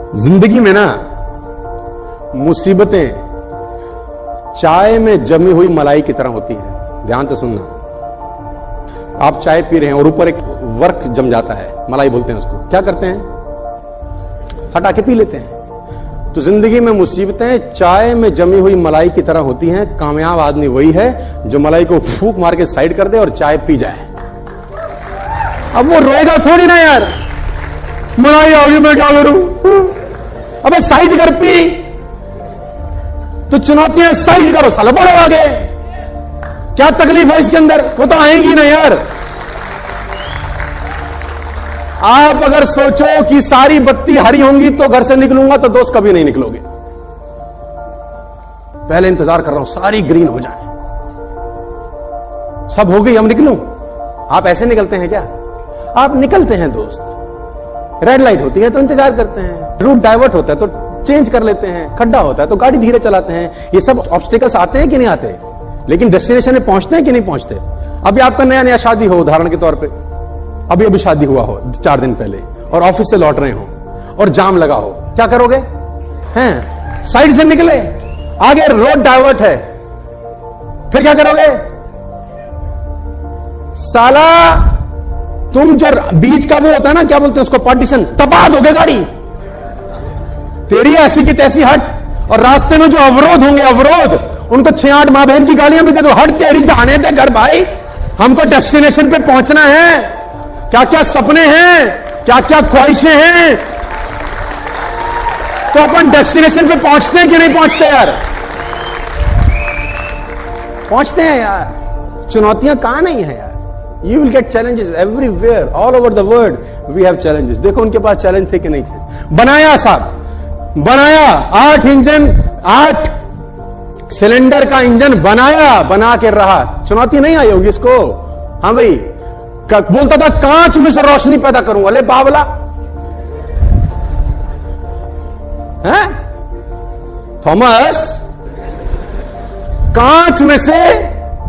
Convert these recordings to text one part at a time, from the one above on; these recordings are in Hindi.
जिंदगी में ना मुसीबतें चाय में जमी हुई मलाई की तरह होती हैं। ध्यान से सुनना। आप चाय पी रहे हैं और ऊपर एक वर्क जम जाता है, मलाई बोलते हैं उसको। क्या करते हैं? हटा के पी लेते हैं। तो जिंदगी में मुसीबतें चाय में जमी हुई मलाई की तरह होती हैं। कामयाब आदमी वही है जो मलाई को फूंक मार के साइड कर दे और चाय पी जाए। अब वो रोएगा थोड़ी ना यार, मलाई आ गई मैं क्या करूं। अबे साइड कर, पी। तो चुनौतियां साइड करो, साला बढ़ो आगे। क्या तकलीफ है इसके अंदर? वो तो आएंगी ना यार। आप अगर सोचो कि सारी बत्ती हरी होंगी तो घर से निकलूंगा, तो दोस्त कभी नहीं निकलोगे। पहले इंतजार कर रहा हूं सारी ग्रीन हो जाए, सब हो गई, हम निकलूं। आप ऐसे निकलते हैं क्या? आप निकलते हैं दोस्त। रेड लाइट होती है तो इंतजार करते हैं, रूट डाइवर्ट होता है तो चेंज कर लेते हैं, खड्डा होता है तो गाड़ी धीरे चलाते हैं। ये सब ऑब्स्टिकल्स आते हैं कि नहीं आते? लेकिन डेस्टिनेशन में पहुंचते हैं कि नहीं पहुंचते? अभी आपका नया नया शादी हो, उदाहरण के तौर पे अभी अभी शादी हुआ हो 4 दिन पहले, और ऑफिस से लौट रहे हो और जाम लगा हो, क्या करोगे? हैं साइड से निकले, आगे रोड डाइवर्ट है, फिर क्या करोगे? साला तुम जो बीच का वो होता है ना, क्या बोलते हैं उसको, पार्टीशन, तपा दोगे गाड़ी। तेरी ऐसी की तैसी हट। और रास्ते में जो अवरोध होंगे, अवरोध, उनको 6-8 माँ बहन की गालियां भी दे दो। हट तेरी, जाने दे घर भाई, हमको डेस्टिनेशन पे पहुंचना है। क्या क्या सपने हैं, क्या क्या ख्वाहिशें हैं, तो अपन डेस्टिनेशन पे पहुंचते हैं कि नहीं पहुंचते यार? पहुंचते हैं यार। चुनौतियां कहां नहीं है यार। You will get challenges everywhere, all over the world. We have challenges. देखो उनके पास चैलेंज थे कि नहीं थे? बनाया साहब, बनाया 8 इंजन, 8 सिलेंडर का इंजन बनाया, बना के रहा। चुनौती नहीं आई होगी इसको? हाँ भाई, बोलता था कांच में से रोशनी पैदा करूंगा। ले बावला है थॉमस, कांच में से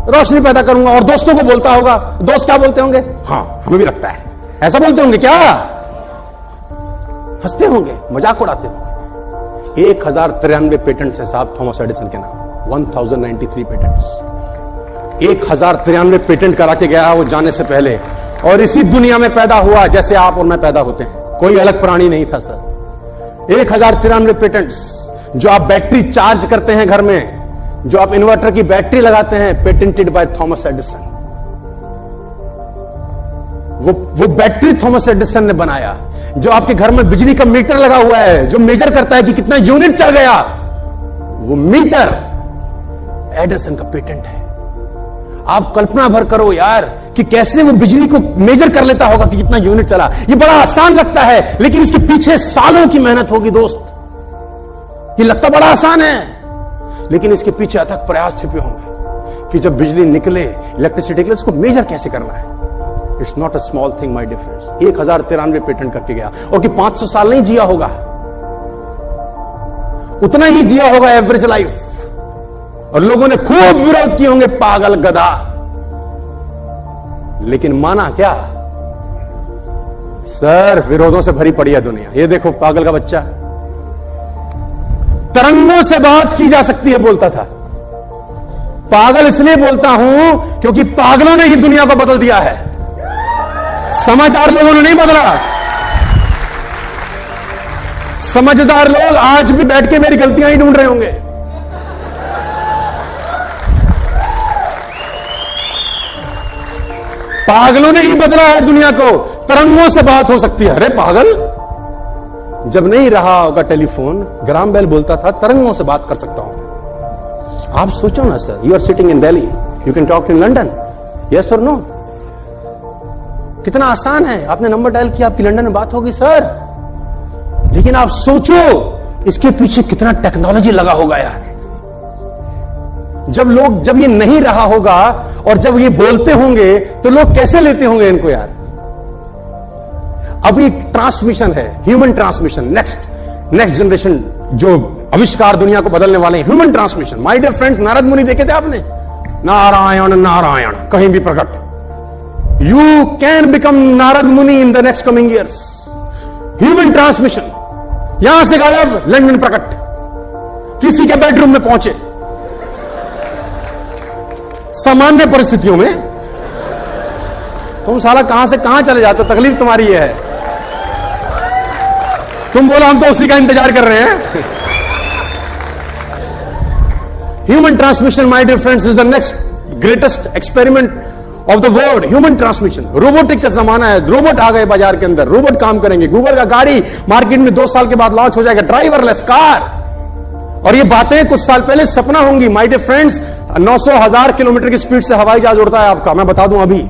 रोशनी पैदा करूंगा। और दोस्तों को बोलता होगा, दोस्त क्या बोलते होंगे? हाँ हमें भी लगता है, ऐसा बोलते होंगे क्या? हंसते होंगे, मजाक उड़ाते होंगे। 1093 पेटेंट्स है साहब थॉमस एडिसन के नाम। 1093 पेटेंट्स, 1093 पेटेंट करा के गया वो जाने से पहले। और इसी दुनिया में पैदा हुआ जैसे आप और मैं पैदा होते हैं, कोई अलग प्राणी नहीं था सर। 1093 पेटेंट्स। जो आप बैटरी चार्ज करते हैं घर में, जो आप इन्वर्टर की बैटरी लगाते हैं, पेटेंटेड बाय थॉमस एडिसन। वो बैटरी थॉमस एडिसन ने बनाया। जो आपके घर में बिजली का मीटर लगा हुआ है, जो मेजर करता है कि कितना यूनिट चल गया, वो मीटर एडिसन का पेटेंट है। आप कल्पना भर करो यार कि कैसे वो बिजली को मेजर कर लेता होगा कि कितना यूनिट चला। ये बड़ा आसान लगता है, लेकिन इसके पीछे सालों की मेहनत होगी दोस्त। ये लगता बड़ा आसान है, लेकिन इसके पीछे अथक प्रयास छिपे होंगे कि जब बिजली निकले, इलेक्ट्रिसिटी निकले, उसको मेजर कैसे करना है। It's not a small thing my difference. 1093 patent करके गया। और कि 500 साल नहीं जिया होगा, उतना ही जिया होगा एवरेज लाइफ। और लोगों ने खूब विरोध किए होंगे, पागल गधा। लेकिन माना क्या? सर विरोधों से भरी पड़ी है दुनिया। ये देखो पागल का बच्चा, तरंगों से बात की जा सकती है बोलता था। पागल इसलिए बोलता हूं क्योंकि पागलों ने ही दुनिया को बदल दिया है, समझदार लोगों ने नहीं बदला। समझदार लोग आज भी बैठ के मेरी गलतियां ही ढूंढ रहे होंगे। पागलों ने ही बदला है दुनिया को। तरंगों से बात हो सकती है। अरे पागल, जब नहीं रहा होगा टेलीफोन, ग्राम बेल बोलता था तरंगों से बात कर सकता हूं। आप सोचो ना sir, you are sitting in Delhi, you can talk in London, yes और नो। कितना आसान है, आपने नंबर डायल किया, आपकी लंदन में बात होगी सर। लेकिन आप सोचो इसके पीछे कितना टेक्नोलॉजी लगा होगा यार। जब ये नहीं रहा होगा और जब ये बोलते होंगे तो लोग कैसे लेते होंगे इनको यार। अभी ट्रांसमिशन है, ह्यूमन ट्रांसमिशन, नेक्स्ट जनरेशन जो आविष्कार दुनिया को बदलने वाले हैं, human transmission. My dear friends, Narad Muni देखे थे आपने? नारायण नारायण कहीं भी प्रकट। You can become Narad Muni in the next coming years. Human transmission. यहां से गायब, लंदन प्रकट, किसी के बेडरूम में पहुंचे। सामान्य परिस्थितियों में तुम साला कहां से कहां चले जाते हो, तकलीफ तुम्हारी ये है। तुम बोलो हम तो उसी का इंतजार कर रहे हैं। Human transmission my dear friends is the next greatest experiment of the world. Human transmission, robotic का जमाना है। रोबोट आ गए बाजार के अंदर, रोबोट काम करेंगे। गूगल का गाड़ी मार्केट में 2 साल के बाद लॉन्च हो जाएगा, ड्राइवरलेस कार। और ये बातें कुछ साल पहले सपना होंगी। माय डियर फ्रेंड्स, 900,000 किलोमीटर की स्पीड से हवाई जहाज उड़ता है आपका। मैं बता दूं, अभी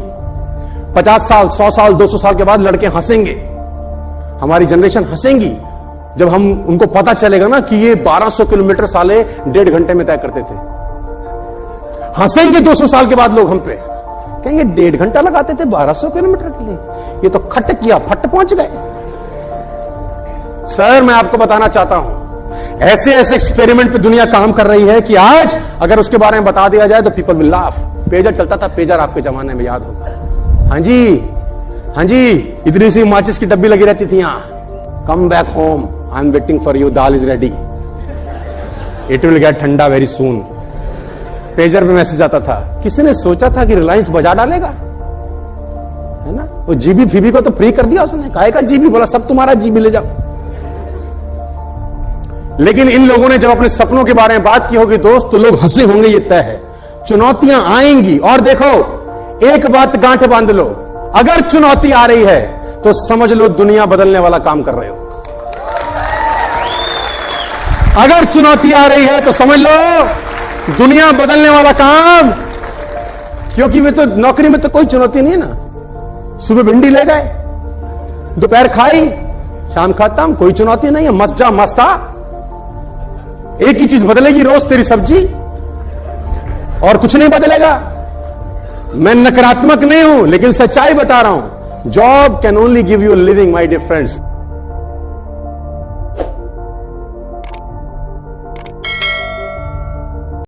50 साल, 100 साल, 200 साल के बाद लड़के हंसेंगे, हमारी जनरेशन हंसेंगी जब हम उनको पता चलेगा ना कि ये 1200 किलोमीटर साले 1.5 घंटे में तय करते थे। हंसेंगे 200 साल के बाद लोग हम पे, कहेंगे 1.5 घंटा लगाते थे 1200 किलोमीटर के लिए, ये तो खट किया फट पहुंच गए। सर मैं आपको बताना चाहता हूं, ऐसे ऐसे एक्सपेरिमेंट पे दुनिया काम कर रही है कि आज अगर उसके बारे में बता दिया जाए तो पीपल विल लाफ। पेजर चलता था, पेजर आपके जमाने में याद होगा। हाँ जी, इतनी सी माचिस की डब्बी लगी रहती थी यहां। Come back home, I am waiting for you, dal is ready, it will get ठंडा वेरी सून। पेजर में मैसेज आता था। किसी ने सोचा था कि रिलायंस बजा डालेगा, है ना? वो जीबी फीबी को तो फ्री कर दिया उसने। काहे का जीबी, बोला सब तुम्हारा जीबी ले जाओ। लेकिन इन लोगों ने जब अपने सपनों के बारे में बात की होगी दोस्त, तो लोग हंसे होंगे, ये तय है। चुनौतियां आएंगी, और देखो एक बात गांठ बांध लो, अगर चुनौती आ रही है तो समझ लो दुनिया बदलने वाला काम कर रहे हो। अगर चुनौती आ रही है तो समझ लो दुनिया बदलने वाला काम। क्योंकि वे तो नौकरी में तो कोई चुनौती नहीं है ना। सुबह भिंडी ले गए, दोपहर खाई, शाम खत्म, कोई चुनौती नहीं है। मस्त जा मस्त आ। एक ही चीज बदलेगी रोज, तेरी सब्जी, और कुछ नहीं बदलेगा। मैं नकारात्मक नहीं हूं, लेकिन सच्चाई बता रहा हूं। Job can only give you living my dear friends.